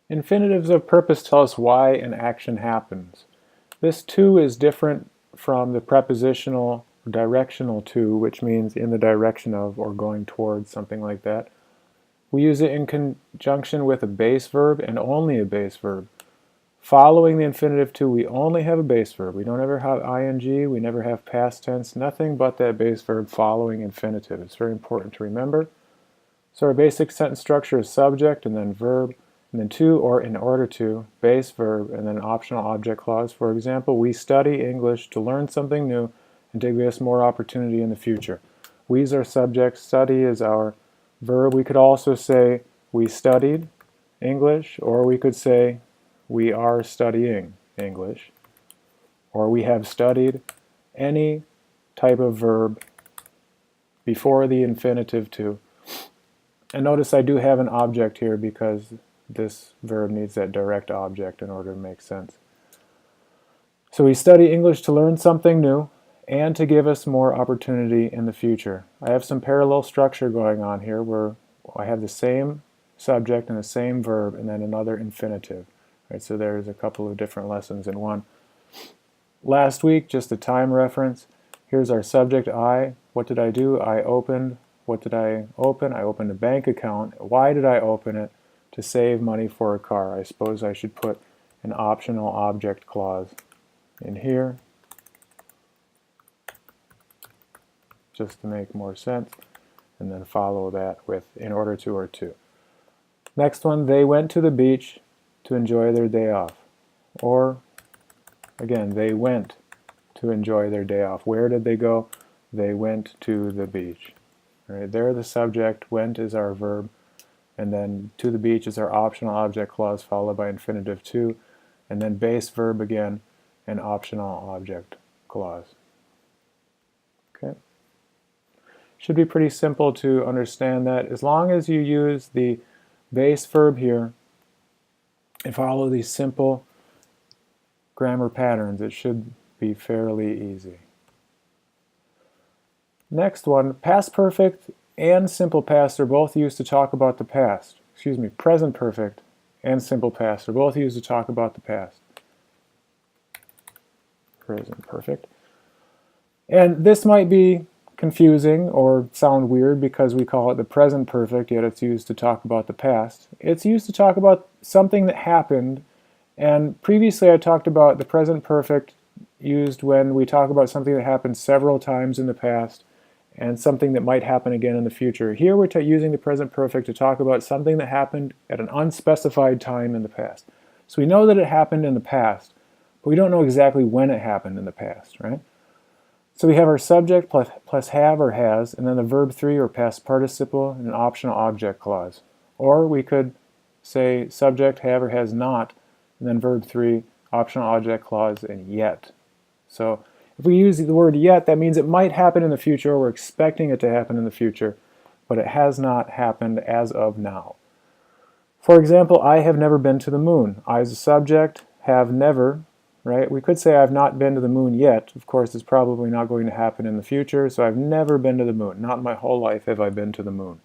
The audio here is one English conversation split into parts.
Infinitives of purpose tell us why an action happens. This to is different from the prepositional or directional to, which means in the direction of or going towards, something like that. We use it in conjunction with a base verb and only a base verb. Following the infinitive to, we only have a base verb. We don't ever have ing, we never have past tense, nothing but that base verb following infinitive. It's very important to remember. So our basic sentence structure is subject and then verb, and then to or in order to, base verb, and then an optional object clause. For example, we study English to learn something new and to give us more opportunity in the future. We is our subject, study is our verb. We could also say we studied English, or we could say we are studying English, or we have studied, any type of verb before the infinitive to. And notice I do have an object here because this verb needs that direct object in order to make sense. So we study English to learn something new and to give us more opportunity in the future. I have some parallel structure going on here where I have the same subject and the same verb and then another infinitive. Right, so there's a couple of different lessons in one. Last week, just a time reference. Here's our subject, I. What did I do? I opened. What did I open? I opened a bank account. Why did I open it? To save money for a car. I suppose I should put an optional object clause in here just to make more sense, and then follow that with in order to or to. Next one, they went to the beach to enjoy their day off. Or, again, they went to enjoy their day off. Where did they go? They went to the beach. Right, there the subject, went is our verb, and then to the beach is our optional object clause followed by infinitive to, and then base verb again, and optional object clause. Okay. Should be pretty simple to understand that. As long as you use the base verb here and follow these simple grammar patterns, it should be fairly easy. Next one, past perfect and simple past are both used to talk about the past. Excuse me, present perfect and simple past are both used to talk about the past. Present perfect. And this might be confusing or sound weird because we call it the present perfect, yet it's used to talk about the past. It's used to talk about something that happened, and previously I talked about the present perfect used when we talk about something that happened several times in the past and something that might happen again in the future. Here we're using the present perfect to talk about something that happened at an unspecified time in the past. So we know that it happened in the past, but we don't know exactly when it happened in the past, right? So we have our subject plus have or has, and then the verb 3 or past participle and an optional object clause. Or we could say subject, have or has not, and then verb 3, optional object clause, and yet. So if we use the word yet, that means it might happen in the future, or we're expecting it to happen in the future, but it has not happened as of now. For example, I have never been to the moon. I as a subject, have never, right? We could say I've not been to the moon yet. Of course, it's probably not going to happen in the future, so I've never been to the moon. Not in my whole life have I been to the moon.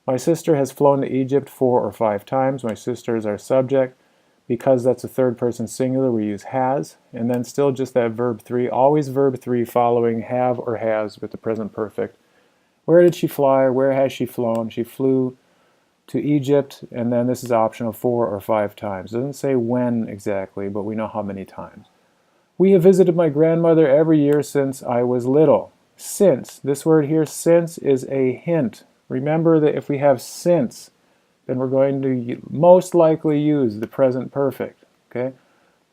My sister has flown to Egypt 4 or 5 times. My sister is our subject. Because that's a third person singular, we use has, and then still just that verb 3, always verb 3 following have or has with the present perfect. Where did she fly? Where has she flown? She flew to Egypt, and then this is optional 4 or 5 times. It doesn't say when exactly, but we know how many times. We have visited my grandmother every year since I was little. Since, this word here, since, is a hint. Remember that if we have since, then we're going to most likely use the present perfect. Okay?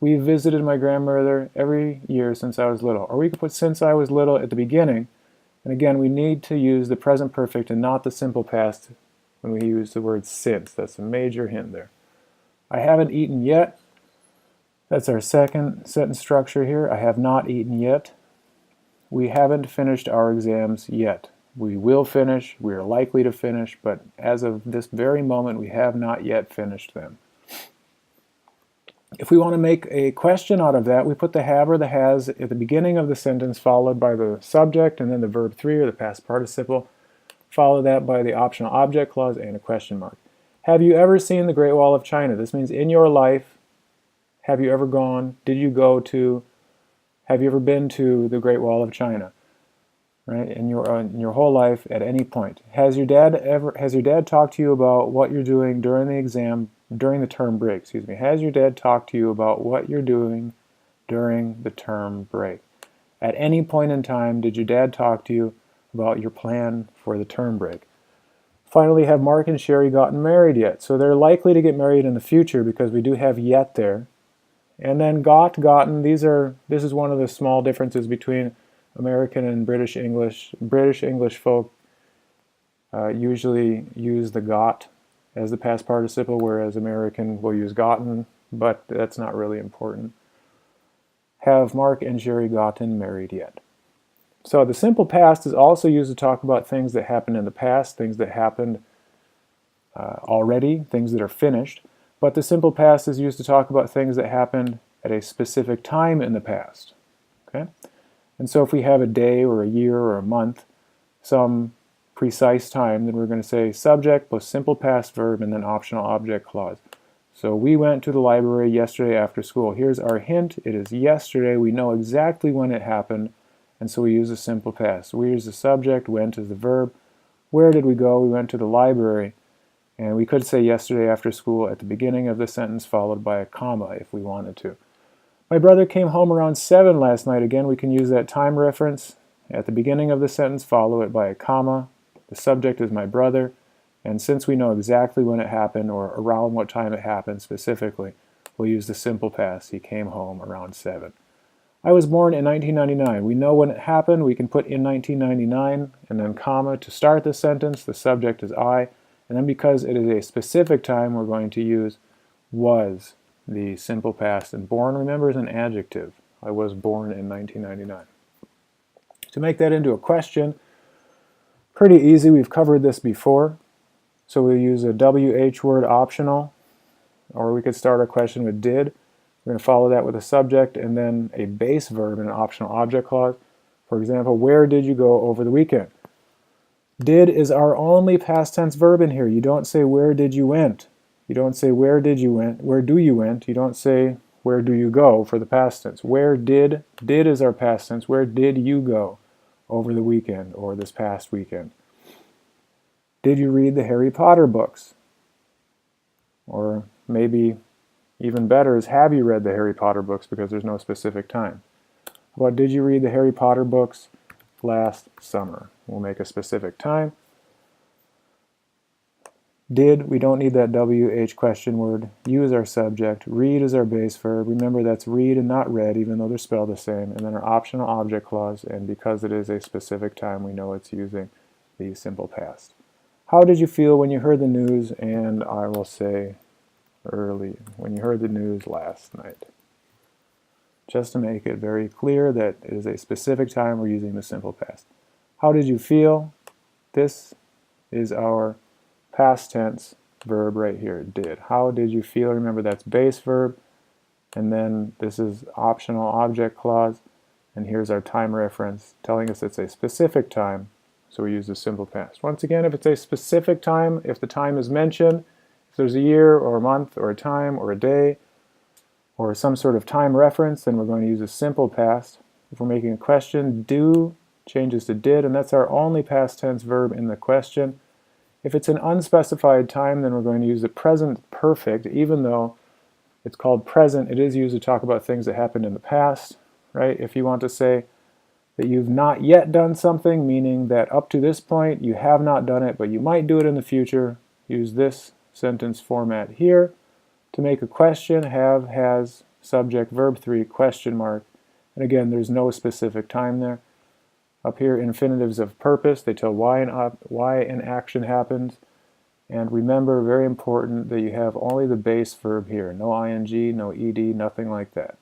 We visited my grandmother every year since I was little. Or we could put since I was little at the beginning. And again, we need to use the present perfect and not the simple past when we use the word since. That's a major hint there. I haven't eaten yet. That's our second sentence structure here. I have not eaten yet. We haven't finished our exams yet. We will finish, we are likely to finish, but as of this very moment, we have not yet finished them. If we want to make a question out of that, we put the have or the has at the beginning of the sentence, followed by the subject, and then the verb 3 or the past participle. Follow that by the optional object clause and a question mark. Have you ever seen the Great Wall of China? This means in your life, have you ever gone, did you go to, have you ever been to the Great Wall of China? Right, in your whole life at any point. Has your dad talked to you about what you're doing during the term break, excuse me. Has your dad talked to you about what you're doing during the term break? At any point in time, did your dad talk to you about your plan for the term break? Finally, have Mark and Sherry gotten married yet? So they're likely to get married in the future because we do have yet there. And then gotten, this is one of the small differences between American and British English. British English folk usually use the got as the past participle, whereas American will use gotten, but that's not really important. Have Mark and Sherry gotten married yet? So the simple past is also used to talk about things that happened in the past, things that happened already, things that are finished. But the simple past is used to talk about things that happened at a specific time in the past. Okay? And so if we have a day or a year or a month, some precise time, then we're going to say subject plus simple past verb and then optional object clause. So we went to the library yesterday after school. Here's our hint. It is yesterday. We know exactly when it happened, and so we use the simple past. We is the subject, went is the verb. Where did we go? We went to the library. And we could say yesterday after school at the beginning of the sentence followed by a comma if we wanted to. My brother came home around 7 last night. Again, we can use that time reference. At the beginning of the sentence, follow it by a comma. The subject is my brother. And since we know exactly when it happened or around what time it happened specifically, we'll use the simple past. He came home around 7. I was born in 1999. We know when it happened. We can put in 1999 and then comma to start the sentence. The subject is I. And then because it is a specific time, we're going to use was, the simple past. And born, remember, is an adjective. I was born in 1999. To make that into a question, pretty easy. We've covered this before. So we'll use a WH word optional, or we could start our question with did. We're going to follow that with a subject and then a base verb and an optional object clause. For example, where did you go over the weekend? Did is our only past tense verb in here. You don't say where did you went. You don't say where did you went, where do you went. You don't say where do you go for the past tense. Where did is our past tense. Where did you go over the weekend or this past weekend? Did you read the Harry Potter books? Or maybe even better is have you read the Harry Potter books because there's no specific time. Well, did you read the Harry Potter books last summer? We'll make a specific time. Did, we don't need that WH question word. Use our subject. Read is our base verb. Remember that's read and not read, even though they're spelled the same. And then our optional object clause, and because it is a specific time, we know it's using the simple past. How did you feel when you heard the news? And I will say early, when you heard the news last night. Just to make it very clear that it is a specific time, we're using the simple past. How did you feel? This is our past tense verb right here, did. How did you feel? Remember that's base verb, and then this is optional object clause, and here's our time reference telling us it's a specific time, so we use the simple past. Once again, if it's a specific time, if the time is mentioned, if there's a year or a month or a time or a day or some sort of time reference, then we're going to use a simple past. If we're making a question, do changes to did, and that's our only past tense verb in the question. If it's an unspecified time, then we're going to use the present perfect. Even though it's called present, it is used to talk about things that happened in the past, right? If you want to say that you've not yet done something, meaning that up to this point you have not done it, but you might do it in the future, use this sentence format here. To make a question, have, has, subject, verb 3, question mark. And again, there's no specific time there. Up here, infinitives of purpose, they tell why an action happens. And remember, very important, that you have only the base verb here. No ing, no ed, nothing like that.